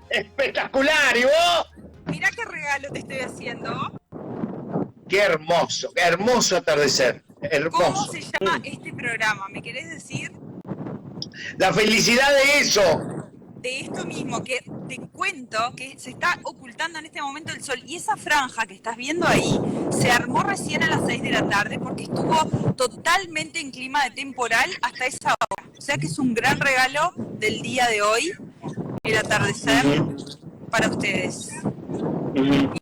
Espectacular, ¿y vos? Mirá qué regalo te estoy haciendo. Qué hermoso atardecer. ¿Cómo Hermoso. se llama este programa? ¿Me querés decir? La felicidad de eso. De esto mismo, que te cuento que se está ocultando en este momento el sol y esa franja que estás viendo ahí se armó recién a las 6 de la tarde porque estuvo totalmente en clima de temporal hasta esa hora. O sea que es un gran regalo del día de hoy, el atardecer, para ustedes. No.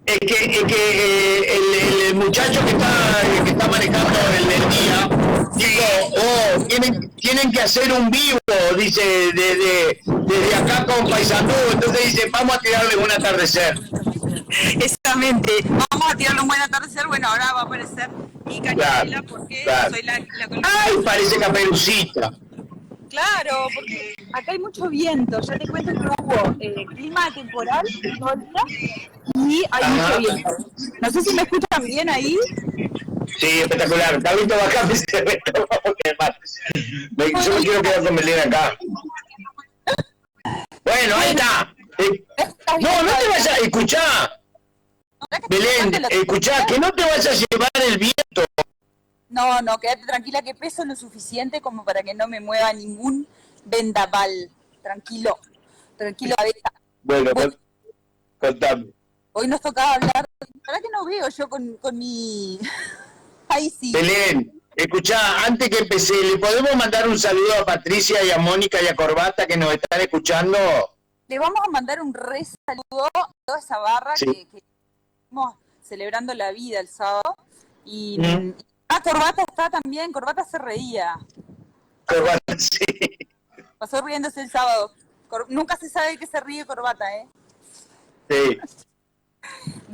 El muchacho que está manejando el día dijo, tienen que hacer un vivo, dice, desde acá con Paysandú. Entonces dice, vamos a tirarles un atardecer. Exactamente, vamos a tirarle un buen atardecer. Bueno, ahora va a aparecer mi canela porque soy la Ay, parece Caperucita. Claro, porque acá hay mucho viento. Ya te cuento que hubo clima temporal todo el día y hay mucho viento. No sé si me escuchan bien ahí. Sí, espectacular. Carlito, bajame ese reto. Yo me quiero quedar con Belén acá. Bueno, ahí está. No te vayas a escuchar. Belén, escuchá, que no te vayas a llevar el viento. No, quédate tranquila que peso lo suficiente como para que no me mueva ningún vendaval. Tranquilo, cabeza. Bueno, contame. Hoy nos tocaba hablar. ¿Para qué no veo yo con mi... Ahí sí. Belén, escuchá, antes que empecé, ¿le podemos mandar un saludo a Patricia y a Mónica y a Corbata que nos están escuchando? Le vamos a mandar un re saludo a toda esa barra que estamos celebrando la vida el sábado. Y Corbata está también, Corbata se reía. Corbata, sí. Pasó riéndose el sábado. Nunca se sabe que se ríe Corbata, ¿eh? Sí.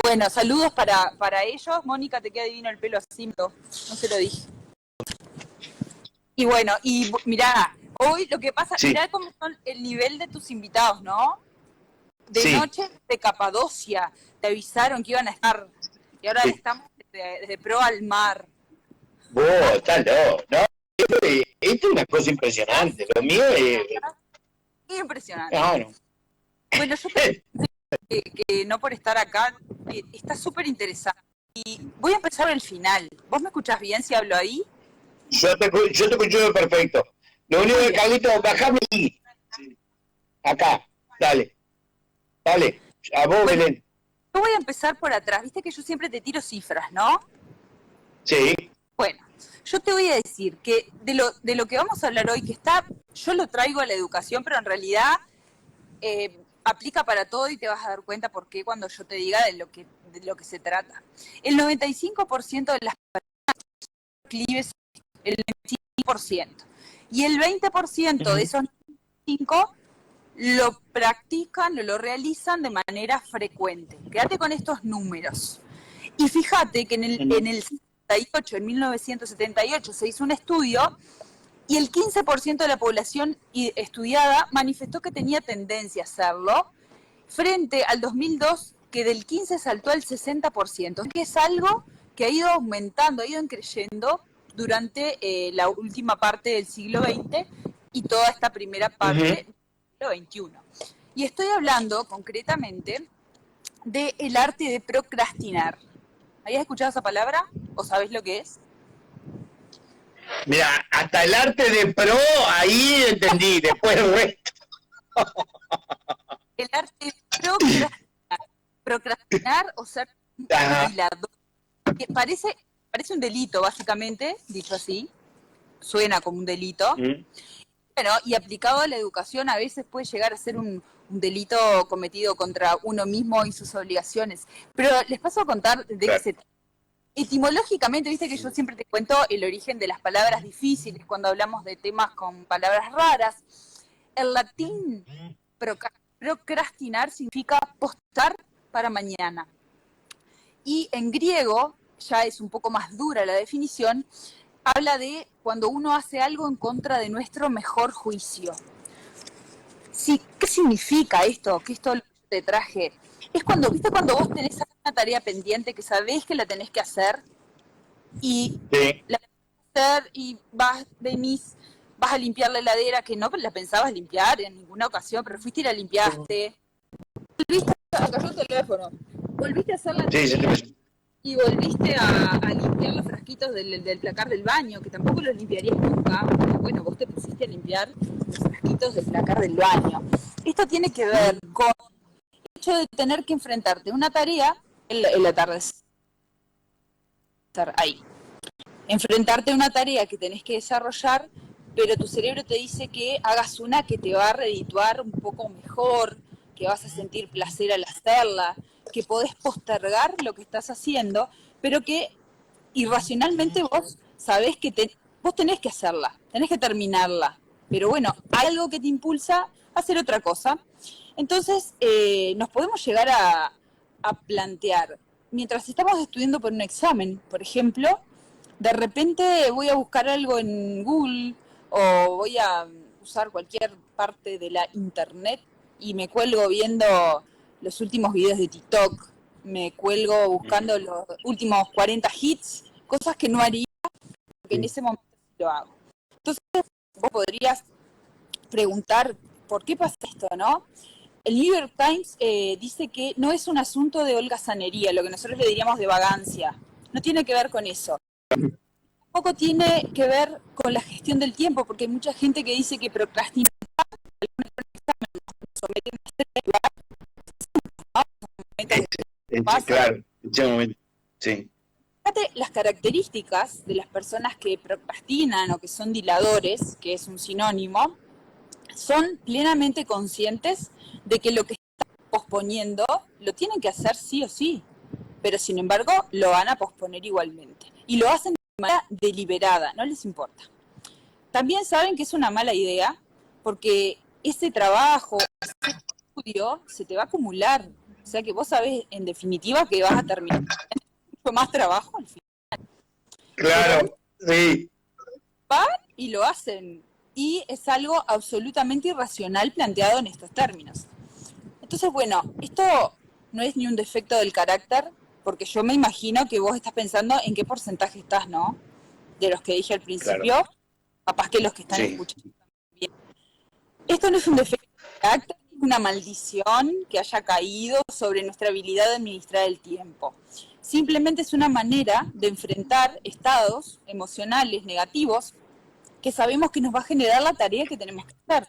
Bueno, saludos para ellos. Mónica, te queda divino el pelo así, no se lo dije. Y bueno, y mirá, hoy lo que pasa, mirá cómo son el nivel de tus invitados, ¿no? De noche de Capadocia, te avisaron que iban a estar, y ahora estamos desde Pro al Mar. Vos, estás loco, ¿no? Esto es una cosa impresionante, lo mío es... Impresionante. No. Bueno, yo creo que no por estar acá, está súper interesante. Y voy a empezar el final. ¿Vos me escuchás bien si hablo ahí? Yo te escucho perfecto. Lo único que, Carlito, bajame ahí. Acá, dale. A vos, Belén. Yo voy a empezar por atrás. Viste que yo siempre te tiro cifras, ¿no? Sí. Bueno, yo te voy a decir que de lo que vamos a hablar hoy, que está, yo lo traigo a la educación, pero en realidad aplica para todo y te vas a dar cuenta por qué cuando yo te diga de lo que se trata. El 95% de las personas clives, el 25%. Y el 20% de esos 95% lo practican o lo realizan de manera frecuente. Quédate con estos números. Y fíjate que en el 78, en 1978, se hizo un estudio y el 15% de la población estudiada manifestó que tenía tendencia a hacerlo, frente al 2002, que del 15 saltó al 60%, que es algo que ha ido aumentando, ha ido creciendo durante la última parte del siglo XX y toda esta primera parte del siglo XXI. Y estoy hablando concretamente del arte de procrastinar. ¿Habías escuchado esa palabra? ¿O sabés lo que es? Mira, hasta el arte de pro, ahí entendí, después el resto. El arte de procrastinar o ser un bailador. Que parece un delito, básicamente, dicho así. Suena como un delito. Bueno, y aplicado a la educación a veces puede llegar a ser un delito cometido contra uno mismo y sus obligaciones. Pero les paso a contar de qué se trata. Etimológicamente, viste que yo siempre te cuento el origen de las palabras difíciles cuando hablamos de temas con palabras raras. El latín procrastinar significa postar para mañana. Y en griego, ya es un poco más dura la definición, habla de cuando uno hace algo en contra de nuestro mejor juicio. Sí, ¿qué significa esto? Que esto lo que te traje. Es cuando, ¿viste cuando vos tenés una tarea pendiente que sabés que la tenés que hacer? Y la tenés que hacer y venís vas a limpiar la heladera, que no la pensabas limpiar en ninguna ocasión, pero fuiste y la limpiaste. Volviste a cayó el teléfono. Volviste a hacer la tarea y volviste a limpiar los frasquitos del placar del baño, que tampoco los limpiarías nunca. Pero bueno, vos te pusiste a limpiar los frasquitos del placar del baño. Esto tiene que ver con el hecho de tener que enfrentarte a una tarea el atardecer. Ahí. Enfrentarte a una tarea que tenés que desarrollar, pero tu cerebro te dice que hagas una que te va a redituar un poco mejor, que vas a sentir placer al hacerla, que podés postergar lo que estás haciendo, pero que irracionalmente vos sabés que vos tenés que hacerla, tenés que terminarla. Pero bueno, hay algo que te impulsa a hacer otra cosa. Entonces, nos podemos llegar a plantear, mientras estamos estudiando por un examen, por ejemplo, de repente voy a buscar algo en Google o voy a usar cualquier parte de la internet y me cuelgo viendo los últimos videos de TikTok, me cuelgo buscando los últimos 40 hits, cosas que no haría, porque en ese momento lo hago. Entonces, vos podrías preguntar, ¿por qué pasa esto, no? El New York Times dice que no es un asunto de holgazanería, lo que nosotros le diríamos de vagancia. No tiene que ver con eso. Tampoco tiene que ver con la gestión del tiempo, porque hay mucha gente que dice que procrastinar claro, sí. Fíjate las características de las personas que procrastinan o que son diladores, que es un sinónimo, son plenamente conscientes de que lo que están posponiendo lo tienen que hacer sí o sí, pero sin embargo lo van a posponer igualmente. Y lo hacen de manera deliberada, no les importa. También saben que es una mala idea porque ese trabajo, ese estudio, se te va a acumular. O sea que vos sabés en definitiva que vas a terminar mucho más trabajo al final. Claro, sí. Van y lo hacen. Y es algo absolutamente irracional planteado en estos términos. Entonces, bueno, esto no es ni un defecto del carácter, porque yo me imagino que vos estás pensando en qué porcentaje estás, ¿no? De los que dije al principio, claro. Capaz que los que están escuchando también. Esto no es un defecto del carácter, es una maldición que haya caído sobre nuestra habilidad de administrar el tiempo. Simplemente es una manera de enfrentar estados emocionales negativos que sabemos que nos va a generar la tarea que tenemos que hacer.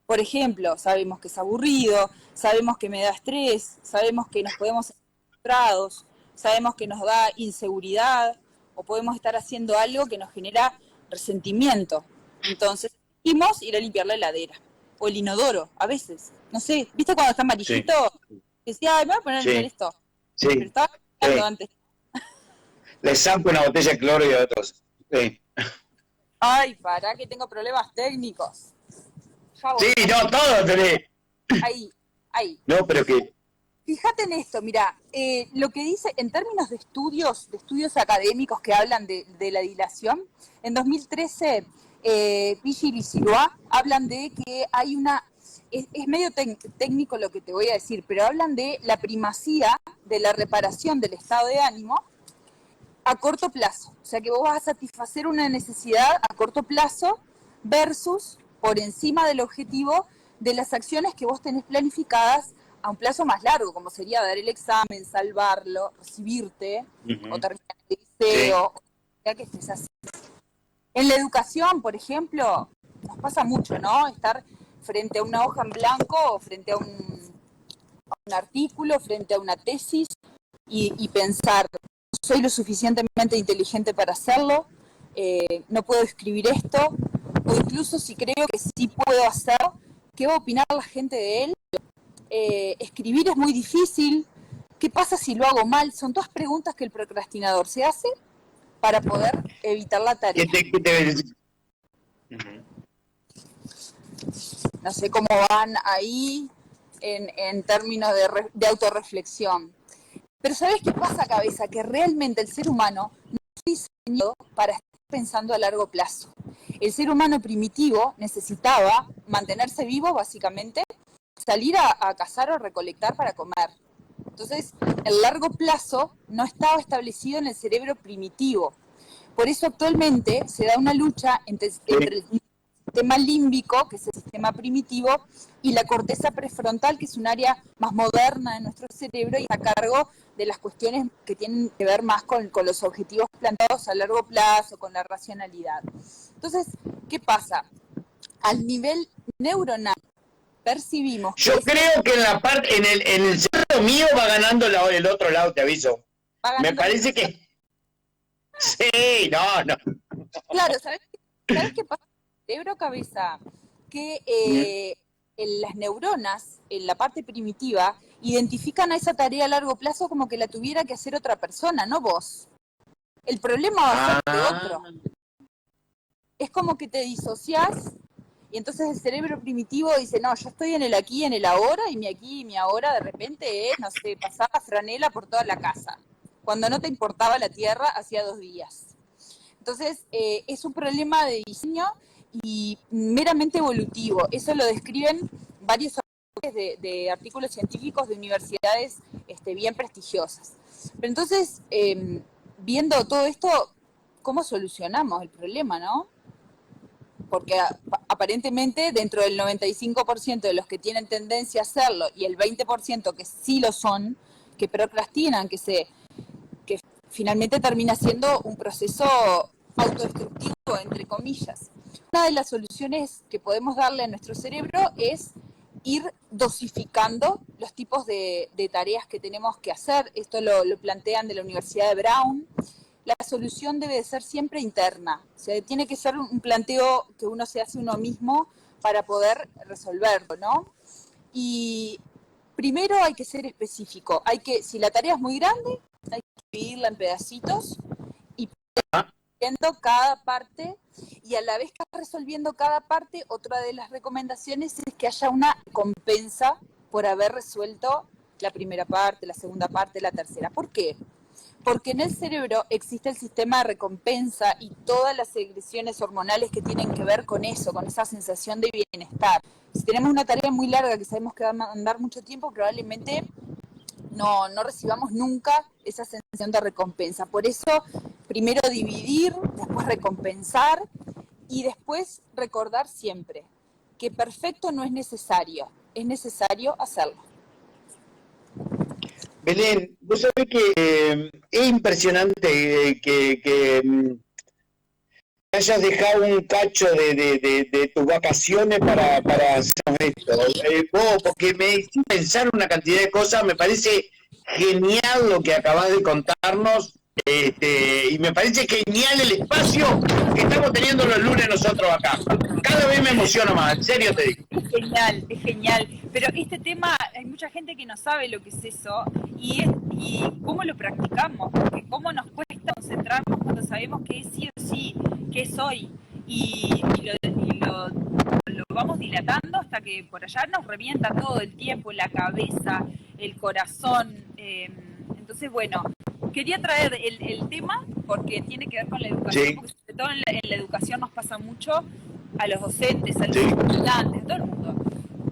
Por ejemplo, sabemos que es aburrido, sabemos que me da estrés, sabemos que nos podemos sentir frustrados, sabemos que nos da inseguridad, o podemos estar haciendo algo que nos genera resentimiento. Entonces, elegimos ir a limpiar la heladera, o el inodoro, a veces. No sé, ¿viste cuando está amarillito? Sí. Decía, ay, me voy a poner a limpiar esto. Sí. Pero estaba limpiando antes. Le saco una botella de cloro y otros. Sí. Ay, pará que tengo problemas técnicos. Sí, no, todo tenés. Ahí. No, pero que... Fíjate en esto, mira, lo que dice, en términos de estudios académicos que hablan de la dilación, en 2013, Pichil y Sirois hablan de que hay una... Es medio técnico lo que te voy a decir, pero hablan de la primacía de la reparación del estado de ánimo a corto plazo. O sea que vos vas a satisfacer una necesidad a corto plazo versus por encima del objetivo de las acciones que vos tenés planificadas a un plazo más largo, como sería dar el examen, salvarlo, recibirte, o terminar el liceo, o sea que estés así. En la educación, por ejemplo, nos pasa mucho, ¿no? Estar frente a una hoja en blanco o frente a un artículo, frente a una tesis y pensar, soy lo suficientemente inteligente para hacerlo, no puedo escribir esto, o incluso si creo que sí puedo hacerlo, ¿qué va a opinar la gente de él? Escribir es muy difícil, ¿qué pasa si lo hago mal? Son todas preguntas que el procrastinador se hace para poder evitar la tarea. No sé cómo van ahí en términos de autorreflexión. Pero ¿sabes qué pasa, cabeza? Que realmente el ser humano no está diseñado para estar pensando a largo plazo. El ser humano primitivo necesitaba mantenerse vivo, básicamente, salir a cazar o recolectar para comer. Entonces, el largo plazo no estaba establecido en el cerebro primitivo. Por eso actualmente se da una lucha entre sistema límbico, que es el sistema primitivo, y la corteza prefrontal, que es un área más moderna de nuestro cerebro y está a cargo de las cuestiones que tienen que ver más con los objetivos planteados a largo plazo, con la racionalidad. Entonces, ¿qué pasa? Al nivel neuronal percibimos que yo creo que en la parte, en el cerebro mío va ganando el otro lado, te aviso. Me parece que... Sí, no. Claro, ¿sabes qué pasa? Cerebro cabeza, que las neuronas, en la parte primitiva, identifican a esa tarea a largo plazo como que la tuviera que hacer otra persona, no vos. El problema va a ser de otro. Es como que te disociás y entonces el cerebro primitivo dice, no, yo estoy en el aquí y en el ahora, y mi aquí y mi ahora de repente es, no sé, pasar la franela por toda la casa, cuando no te importaba la tierra hacía 2 días. Entonces, es un problema de diseño y meramente evolutivo. Eso lo describen varios autores de artículos científicos de universidades bien prestigiosas. Pero entonces, viendo todo esto, ¿cómo solucionamos el problema, no? Porque aparentemente dentro del 95% de los que tienen tendencia a hacerlo y el 20% que sí lo son, que procrastinan, que finalmente termina siendo un proceso autodestructivo, entre comillas. Una de las soluciones que podemos darle a nuestro cerebro es ir dosificando los tipos de tareas que tenemos que hacer. Esto lo plantean de la Universidad de Brown. La solución debe de ser siempre interna. O sea, tiene que ser un planteo que uno se hace uno mismo para poder resolverlo, ¿no? Y primero hay que ser específico. Si la tarea es muy grande, hay que dividirla en pedacitos y resolviendo cada parte, y a la vez que resolviendo cada parte, otra de las recomendaciones es que haya una recompensa por haber resuelto la primera parte, la segunda parte, la tercera. ¿Por qué? Porque en el cerebro existe el sistema de recompensa y todas las secreciones hormonales que tienen que ver con eso, con esa sensación de bienestar. Si tenemos una tarea muy larga que sabemos que va a andar mucho tiempo, probablemente no recibamos nunca esa sensación de recompensa. Por eso, primero dividir, después recompensar y después recordar siempre que perfecto no es necesario hacerlo. Belén, vos sabés que es impresionante que hayas dejado un cacho de tus vacaciones para hacer esto. Vos, porque me hiciste pensar una cantidad de cosas, me parece genial lo que acabas de contarnos, y me parece genial el espacio que estamos teniendo los lunes nosotros acá. Cada vez me emociona más, en serio te digo. Es genial. Pero este tema, hay mucha gente que no sabe lo que es eso y cómo lo practicamos, porque cómo nos cuesta concentrarnos cuando sabemos que es sí o sí, que es hoy. Y lo vamos dilatando hasta que por allá nos revienta todo el tiempo, la cabeza, el corazón. Entonces, bueno, quería traer el tema porque tiene que ver con la educación, sí. Porque sobre todo en la educación nos pasa mucho a los docentes, a los estudiantes, a todo el mundo.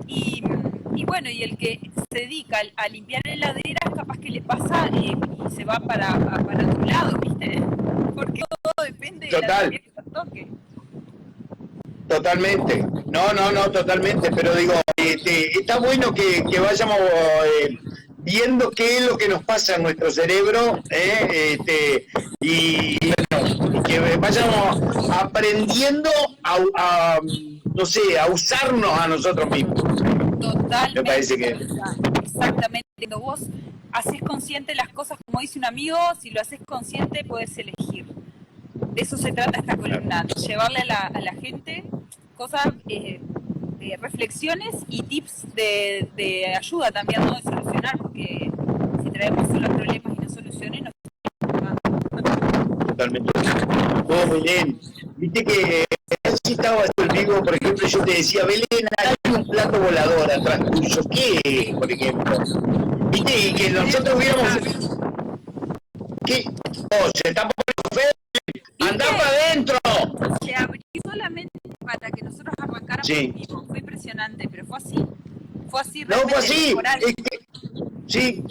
Y bueno, y el que se dedica a limpiar heladeras, capaz que le pasa y se va para otro lado, ¿viste? Porque todo depende de la que nos toque. Totalmente. No, totalmente. Pero digo, está bueno que vayamos viendo qué es lo que nos pasa en nuestro cerebro, y bueno, que vayamos aprendiendo no sé, a usarnos a nosotros mismos. Totalmente. Me parece que... Exactamente. Cuando vos haces consciente las cosas, como dice un amigo, si lo haces consciente puedes elegir. De eso se trata esta columna, llevarle a la gente cosas, reflexiones y tips de ayuda también, ¿no? De solucionar, porque si traemos solo problemas y no soluciones, no. Totalmente. Muy bien. Viste que si estaba en vivo, por ejemplo, yo te decía, Belén, hay un plato volador atrás tuyo. ¿Qué es, por ejemplo? Viste, y que nosotros hubiéramos... ¿Qué? Oh, se está poniendo feo. ¡Andá para adentro! Se abrió solamente para que nosotros arrancáramos. Sí. Mismo. Fue impresionante, pero fue así. Fue así. No, fue así. Sí.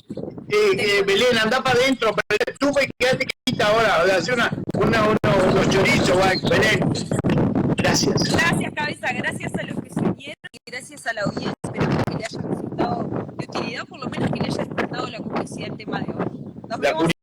Belén, andá para adentro, pero tú quedate quieta ahora, hacer unos chorizos, Belén. Gracias. Gracias, cabeza. está, gracias a los que se unieron y gracias a la audiencia, esperamos que le haya resultado de utilidad, por lo menos que le haya despertado la curiosidad el tema de hoy. Nos vemos.